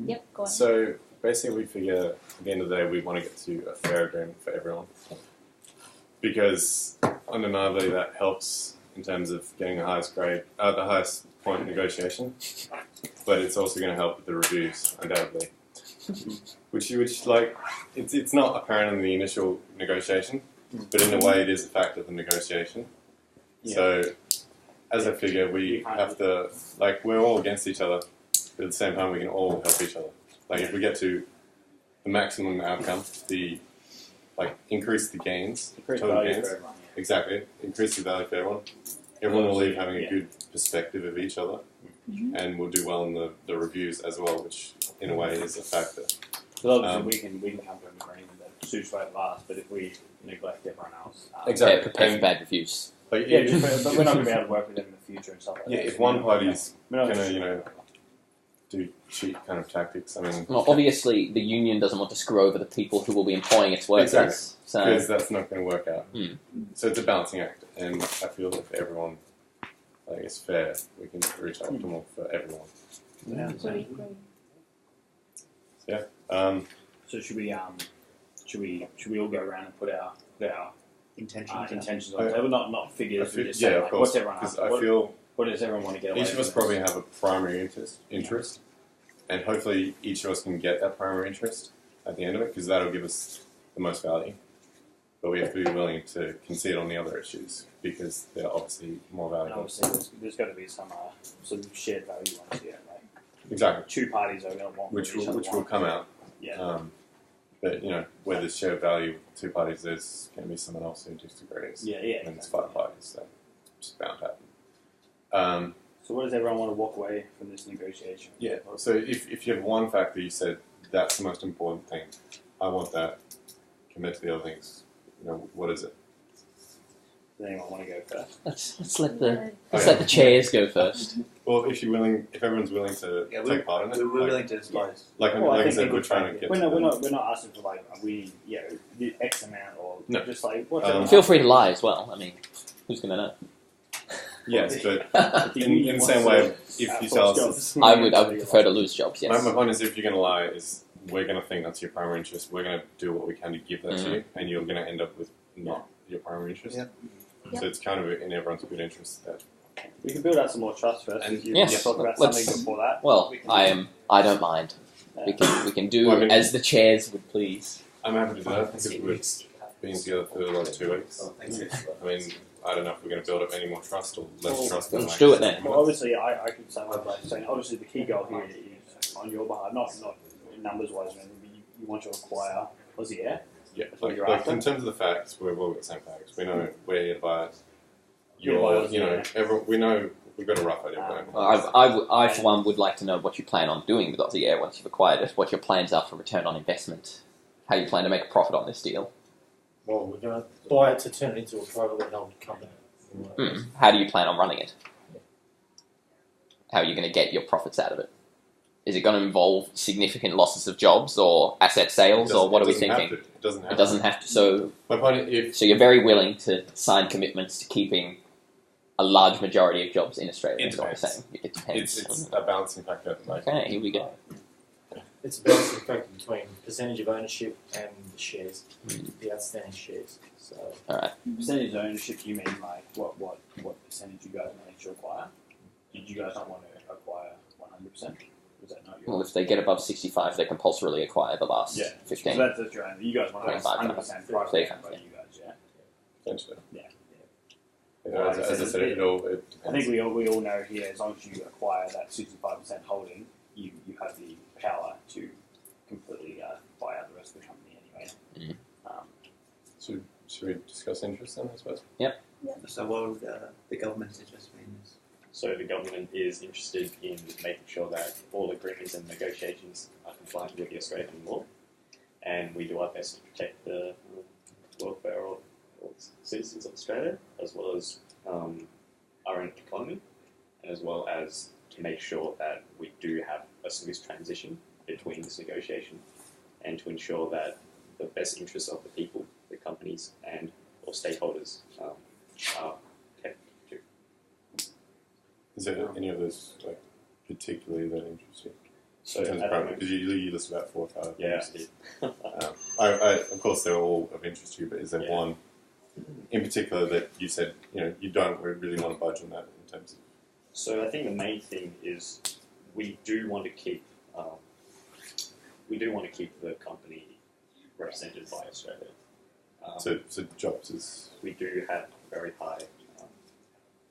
Yep, go on. So basically, we figure at the end of the day, we want to get to a fair agreement for everyone, because undeniably that helps in terms of getting the highest grade, the highest point of negotiation. But it's also going to help with the reviews, undoubtedly. Which like, it's not apparent in the initial negotiation, but in a way, it is a fact of the negotiation. Yeah. So, as a figure, we have to, like, we're all against each other, but at the same time, we can all help each other. Like, if we get to the maximum outcome, increase the gains, total gains. Exactly, increase the value for everyone. Everyone will leave having a good perspective of each other, and we'll do well in the reviews as well, which in a way is a factor. Well, obviously we can come to an agreement that suits both of us, but if we neglect everyone else, exactly, prepare for bad reviews. But we're not going to be able to work with them in the future and stuff like that. Yeah, if one party's going to, do cheap kind of tactics, I mean... Well, obviously, the union doesn't want to screw over the people who will be employing its workers. Exactly, because that's not going to work out. So it's a balancing act, and I feel that if everyone is fair, we can reach optimal for everyone. Yeah. So should we all go around and put our intentions on the table? Not figures. Just say, of course. What's everyone Because after? I feel what does everyone want to get away each of us probably have a primary interest, and hopefully each of us can get that primary interest at the end of it, because that'll give us the most value. But we have to be willing to concede on the other issues, because they're obviously more valuable. And obviously, there's got to be some shared value ones here, right? Exactly. Two parties are going to want which will come out. Yeah. But where there's shared value, two parties, there's going to be someone else who disagrees. Yeah. And it's 5 parties, so it's bound to happen. So what does everyone want to walk away from this negotiation? Yeah. So if you have one factor, you said that's the most important thing. I want that compared to the other things. What is it? Does anyone want to go first? Let's let the chairs go first. Well, if everyone's willing to take part in it, we're willing to disclose. Like I said, we're trying to get. We're not asking for the X amount or just what's feel free to lie as well. I mean, who's going to know? Yes, but in the same way, if you tell us, I would prefer to lose jobs. Yes. My point is, if you're going to lie, is we're going to think that's your primary interest. We're going to do what we can to give that to you, and you're going to end up with not your primary interest. Yep. So it's kind of in everyone's good interest that. We can build out some more trust first. And yes, talk about something before that. Well, I don't mind. We can do as the chairs would please. I'm happy to do that because we've been together for 2 weeks. I mean, I don't know if we're going to build up any more trust or less trust. Let's do it then. Well, obviously, I could say obviously the key goal here is on your behalf, not numbers wise, but you want to acquire Aussie Air. Yeah, like in terms of the facts, we've all got the same facts. We know we're here to buy it. We know we've got a rough idea of what I for one would like to know what you plan on doing with Aussie Air once you've acquired it. What your plans are for return on investment. How you plan to make a profit on this deal. Well, we're going to buy it to turn it into a privately held company. How do you plan on running it? How are you going to get your profits out of it? Is it going to involve significant losses of jobs or asset sales, or what are we thinking? It doesn't have to. So, my point is, so you're very willing to sign commitments to keeping a large majority of jobs in Australia. Is what you're saying. It depends. It's a balancing factor. Okay, here we go. It's a balancing factor between percentage of ownership and the shares, the outstanding shares. So, all right. Percentage of ownership, you mean what percentage you guys manage to acquire? Did you guys not want to acquire 100%? Well, if they get above 65, they compulsorily acquire the last 15. So that's your own. You guys want to have 100% private by you guys, yeah? Potentially. Yeah. As I said, it depends. I think we all know here, as long as you acquire that 65% holding, you have the power to completely buy out the rest of the company anyway. Should we discuss interest then, I suppose? Yep. So what would the government's interest be in this? So the government is interested in making sure that all agreements and negotiations are compliant with the Australian law, and we do our best to protect the welfare of all citizens of Australia, as well as our own economy, and as well as to make sure that we do have a smooth transition between this negotiation, and to ensure that the best interests of the people, the companies, and all stakeholders are kept to. Is there any of those particularly that interest you? So in terms at of the primary, moment, because you list about 4 or 5. yeah, I did. Of course, they're all of interest to you, but is there Yeah. one in particular that you said you don't really want to budge on that in terms of? So I think the main thing is we do want to keep the company represented by Australia. So jobs is We do have very high,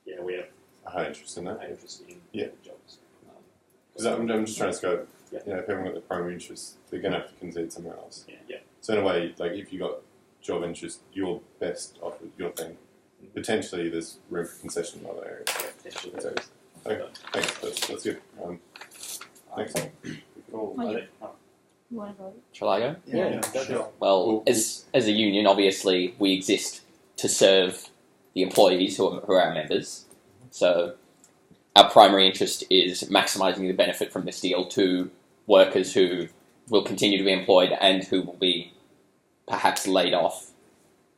we have a high interest in that. high interest in Yeah. jobs. Because I'm just trying to scope. Yeah. If everyone got the primary interest, they're going to have to concede somewhere else. Yeah. So in a way, like if you got job interest, your best offer, your thing, potentially there's room for concession in other areas. Potentially. So, okay, thanks. That's good. Thanks. Cool. Oh, yeah. Oh, You want to go? Shall I go? yeah, sure. Well, Well, as a union, obviously, we exist to serve the employees who are our members. So our primary interest is maximising the benefit from this deal to workers who will continue to be employed and who will be perhaps laid off.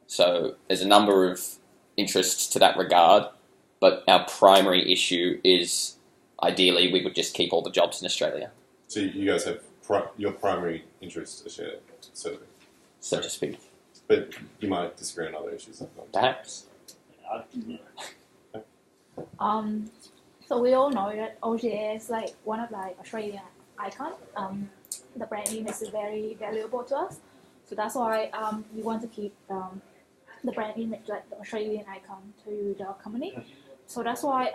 So there's a number of interests to that regard, but our primary issue is ideally we would just keep all the jobs in Australia, So you guys have your primary interests are shared, so to speak. but you might disagree on other issues. Perhaps. So we all know that OGA is like one of like Australian icon. The brand name is very valuable to us, so that's why we want to keep the brand image like the Australian icon to the company. So that's why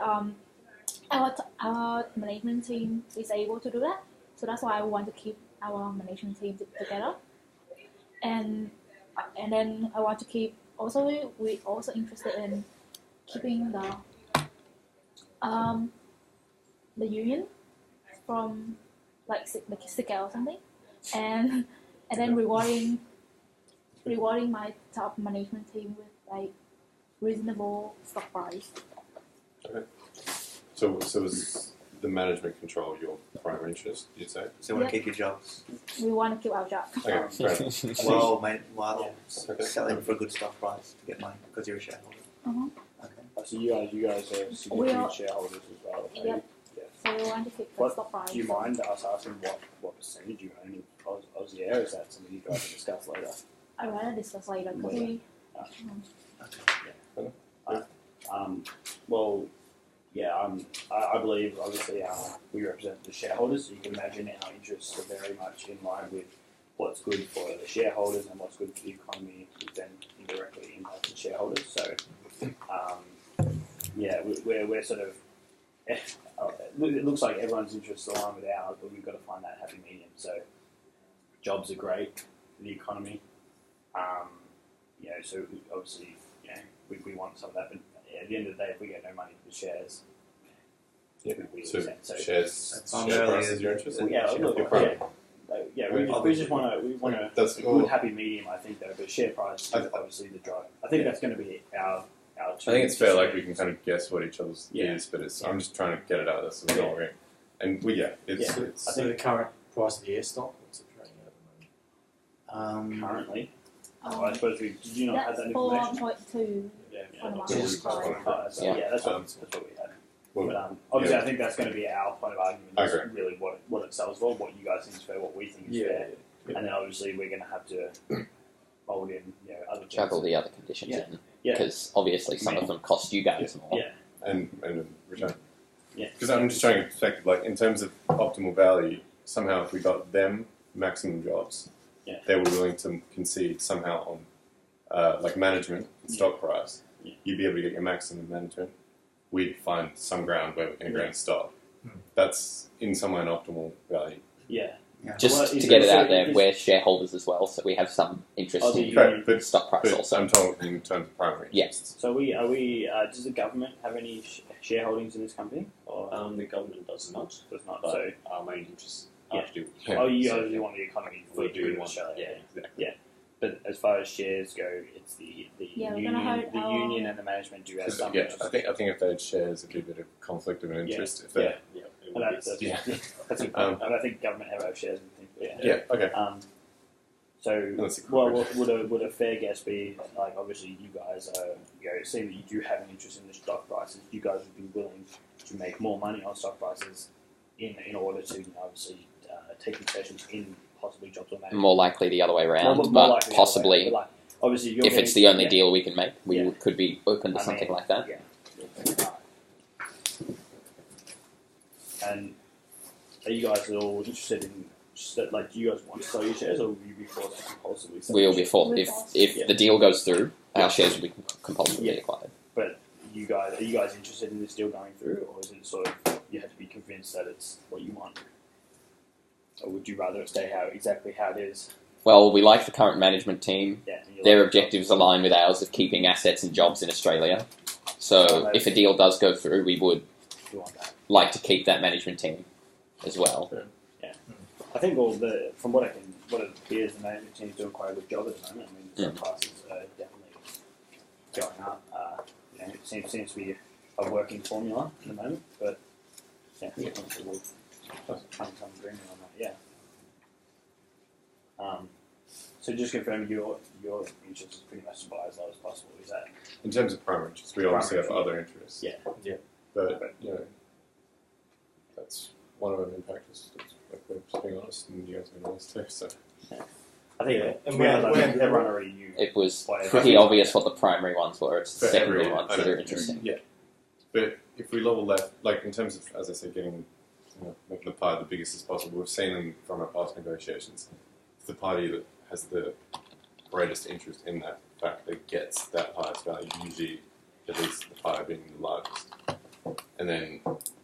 our management team is able to do that. So that's why I want to keep our management team together, and then I want to keep we also interested in keeping the union from like Sika or something, and then rewarding my top management team with like reasonable stock price. So is the management control your primary interest? You'd say? So you want Yeah. to keep your jobs We want to keep our job. Okay, fair enough. while Okay. selling for a good stock price to get money because you're a shareholder. Uh-huh. Okay. So you guys are We significant are- shareholders as well. are Yep. you? So we want to keep the What- stock price. Do you mind us asking what percentage you own of Aussie Air? Is that something you guys will discuss later? I'd rather discuss later because we. Well, yeah, I believe obviously we represent the shareholders, so you can imagine our interests are very much in line with what's good for the shareholders and what's good for the economy, which then indirectly impacts the shareholders. So, we're sort of. It looks like everyone's interests align with ours, but we've got to find that happy medium. So, jobs are great for the economy. So obviously, we want some of that, but at the end of the day, if we get no money for the shares, Yeah. we So lose that. So shares Australia price is your is- interest? yeah, look, Your primary. we just want a That's good happy medium, I think, though. But share price is obviously the drive. I think that's going to be our. I think it's fair. Like we can kind of guess what each other's Yeah. is, but I'm just trying to get it out there so we're all agreeing. And it's Yeah. it's I So the current price of the air stock, what's it trading at the moment? currently. I suppose did you not have That's that information? 4.2 Yeah, on the yeah. market. Yeah. price. So, yeah, that's what we had. well, But obviously, I think that's going to be our point of argument. I Is agree. really what it sells for, what you guys think is fair, what we think is fair, Yeah. and then obviously we're going to have to mold in other things. Juggle the other conditions Yeah. in. Yeah. Because obviously some of them cost you guys more. Yeah. and in return. Yeah. Because I'm just trying to perspective, like in terms of optimal value, somehow if we got them maximum jobs, Yeah. they were willing to concede somehow on like management and stock price. Yeah. You'd be able to get your maximum management. We'd find some ground where we can agree on stock. Hmm. That's in some way an optimal value. Yeah. Just Well, to is get it it- out there, is- we're shareholders as well, so we have some interest Oh, the in union. But stock price but also. I'm talking in terms of primary. Yes. So are we? Does the government have any shareholdings in this company, or The government does not, does not? but So our main interests Yeah. are to do with Yeah. you want the economy We for do good want, Australia. exactly. But as far as shares go, it's the Yeah, we're union, gonna hold the our- union and the management do have 'Cause, some. yeah, interest. I think if they had shares, it'd be a bit of conflict of an interest. If they, Yeah. Yeah, it And would be. that's Yeah. that's a good point. I don't think government ever have shares. I think, but yeah, okay. So, That's a well, corporate. would a fair guess be like obviously you guys are seeing that you do have an interest in the stock prices. You guys would be willing to make more money on stock prices in order to obviously take concessions in possibly jobs or management. More likely the other way around, More but likely the other way, possibly but, like, obviously you're if it's getting- the only yeah. deal we can make, we Yeah. could be open to I something mean, like that. Yeah. And are you guys at all interested in like? Do you guys want to sell your shares, or will you be forced to compulsively sell? We'll your be shares? forced if Yeah. the deal goes through, Yeah. our shares will be compulsorily Yeah. acquired. But are you guys interested in this deal going through, or is it sort of you have to be convinced that it's what you want, or would you rather it stay exactly how it is? Well, we like the current management team. Yeah. and you Their like- objectives align with ours of keeping assets and jobs in Australia. So if a deal does go through, we would You want that. like to keep that management team as well. I think from what it appears, the management team is doing quite a good job at the moment. I mean, the prices are definitely going up. It seems to be a working formula at the moment, but yeah, hopefully we'll come to some agreement on that. Yeah. So just confirm your interest is pretty much to buy as low as possible. Is that? In terms of primary interests, we obviously have other interests. Yeah. But that's one of them in practice. Like we're just being honest, and you guys have been honest too. So I think Yeah, and everyone already knew. It was Why- pretty obvious what the primary ones were. It's the for secondary everyone, ones I that know, are interesting. Yeah, but if we level left, like in terms of, as I said, getting making the pie the biggest as possible, we've seen them from our past negotiations. The party that has the greatest interest in that fact that gets that highest value, usually at least the pie being the largest. And then,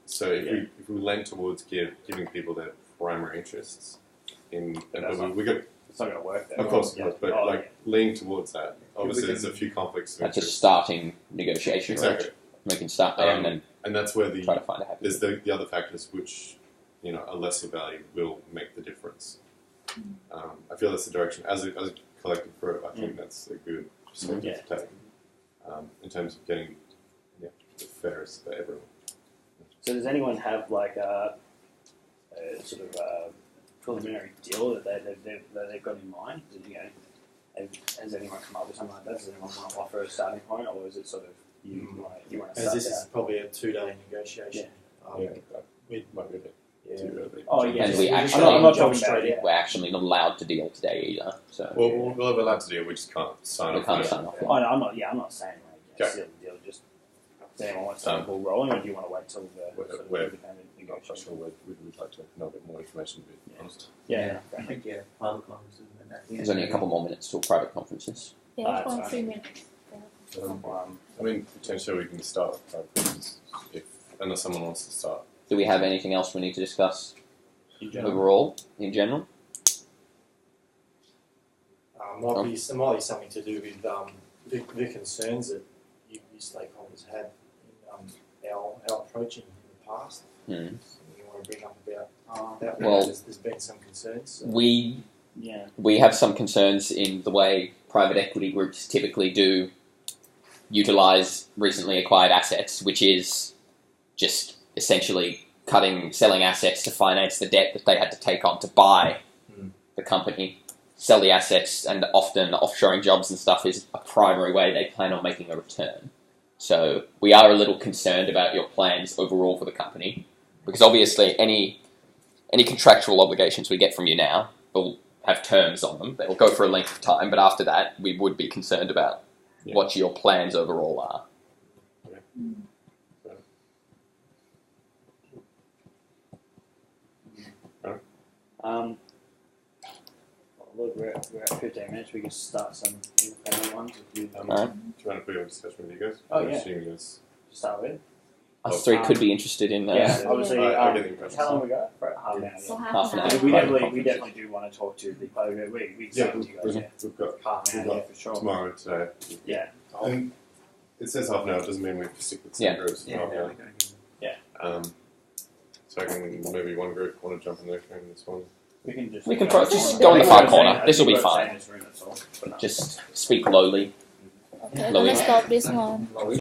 so if we lend towards giving people their primary interests in, and we got, It's not going to work. Then. of course, Yeah. but like leaning towards that. Obviously, we there's can- a few conflicts of That's a interest. starting negotiation, Exactly. right? We can start there and then And that's where try to find a happy. there's the other factors which, a lesser value will make the difference. I feel that's the direction. As a collective group, I think that's a good perspective to take in terms of getting the fairest for everyone. So does anyone have like a sort of preliminary deal that they've got in mind? Has anyone come up with something like that? Does anyone want to offer a starting point, or is it sort of you want to As start this there? is probably a 2-day negotiation. That might be a bit too early. Oh yeah, And we I'm actually- not jump talking about straight it. We're actually not allowed to deal today either. So Well, we'll have allowed to do it. We just can't sign we off. can't on it. sign off. Oh, no, I'm not saying like Okay. seal the deal. Just does anyone want to start the ball rolling, or do you want to wait till the sort of We're- independent I'm not negotiation? sure. We'd like to know a bit more information, to be honest. Yeah. I think private conferences and that. There's only a couple more minutes till private conferences. Yeah, that's it's fine. 3 minutes. Yeah. I mean, potentially we can start with private conferences unless someone wants to start. Do we have anything else we need to discuss In general. overall, in general? Might be something to do with the concerns that you stakeholders had in our approach in the past. Hmm. You want to bring up about that? Well- there's been some concerns. We Yeah. have some concerns in the way private equity groups typically do utilize recently acquired assets, which is just essentially selling assets to finance the debt that they had to take on to buy the company, sell the assets, and often offshoring jobs and stuff is a primary way they plan on making a return. So we are a little concerned about your plans overall for the company, because obviously any contractual obligations we get from you now will have terms on them. They will go for a length of time, but after that, we would be concerned about what your plans overall are. Look, we're at 15 minutes. We can start some independent ones if you Alright. Do you want to put a discussion with you guys? Oh, I'm yeah. assuming it's- start with. Us three could be interested in Yeah, obviously. I get the impression. How long we got? For half an hour. So Yeah. Half an hour. We Private definitely conferences. do want to talk to the player. We Yeah, accept you guys. Yeah. we've got Half an we've hour, got yeah, for sure. tomorrow, today. Yeah. And it says half an hour. It doesn't mean we have to stick with the same groups. for half an hour. So I can maybe one group want to jump in there and this one. We can just. just go in the far corner. I This will think be we're fine. in this room, that's all. But no. Just speak lowly. Okay, Chloe. let's stop this one.